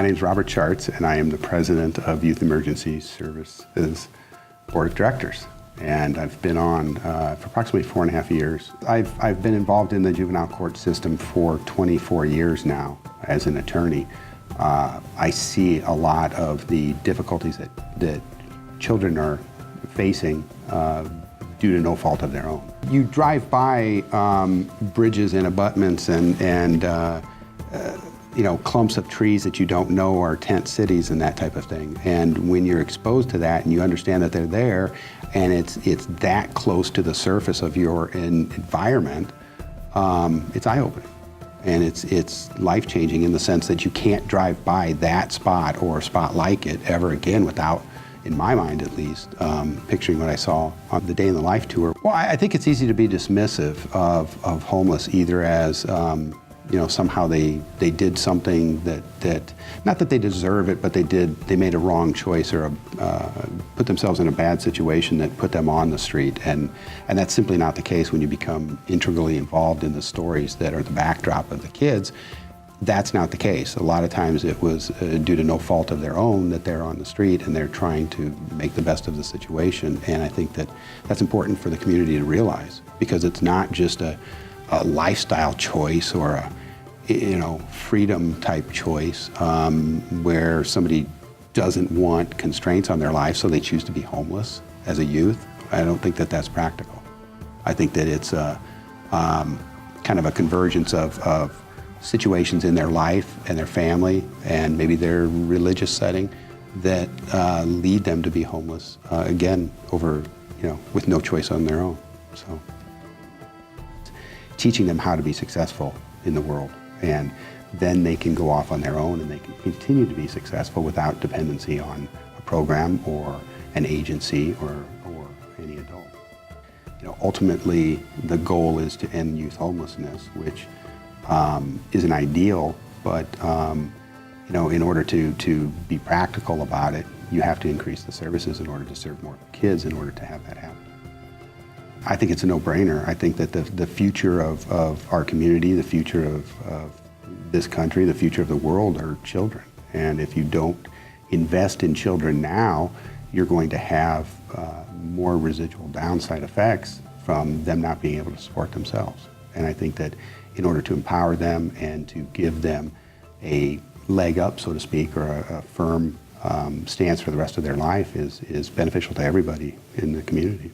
name is Robert Schartz, and I am the president of Youth Emergency Services Board of Directors. And I've been on for approximately 4.5 years. I've been involved in the juvenile court system for 24 years now as an attorney. I see a lot of the difficulties that children are facing due to no fault of their own. You drive by bridges and abutments and clumps of trees that you don't know are tent cities and that type of thing. And when you're exposed to that and you understand that they're there and it's that close to the surface of your environment, it's eye-opening. And it's life-changing in the sense that you can't drive by that spot or a spot like it ever again without, in my mind at least, picturing what I saw on the Day in the Life tour. Well, I think it's easy to be dismissive of homeless, either as somehow they did something that not that they deserve it, but they made a wrong choice or put themselves in a bad situation that put them on the street, and that's simply not the case when you become integrally involved in the stories that are the backdrop of the kids. That's not the case. A lot of times it was due to no fault of their own that they're on the street and they're trying to make the best of the situation, and I think that's important for the community to realize, because it's not just a lifestyle choice or a freedom type choice where somebody doesn't want constraints on their life, so they choose to be homeless as a youth. I don't think that that's practical. I think that it's kind of a convergence of situations in their life and their family and maybe their religious setting that lead them to be homeless again with no choice on their own. So teaching them how to be successful in the world, and then they can go off on their own and they can continue to be successful without dependency on a program or an agency or any adult. Ultimately, the goal is to end youth homelessness, which is an ideal, but in order to be practical about it, you have to increase the services in order to serve more kids in order to have that happen. I think it's a no-brainer. I think that the future of our community, the future of this country, the future of the world are children. And if you don't invest in children now, you're going to have more residual downside effects from them not being able to support themselves. And I think that in order to empower them and to give them a leg up, so to speak, or a firm stance for the rest of their life is beneficial to everybody in the community.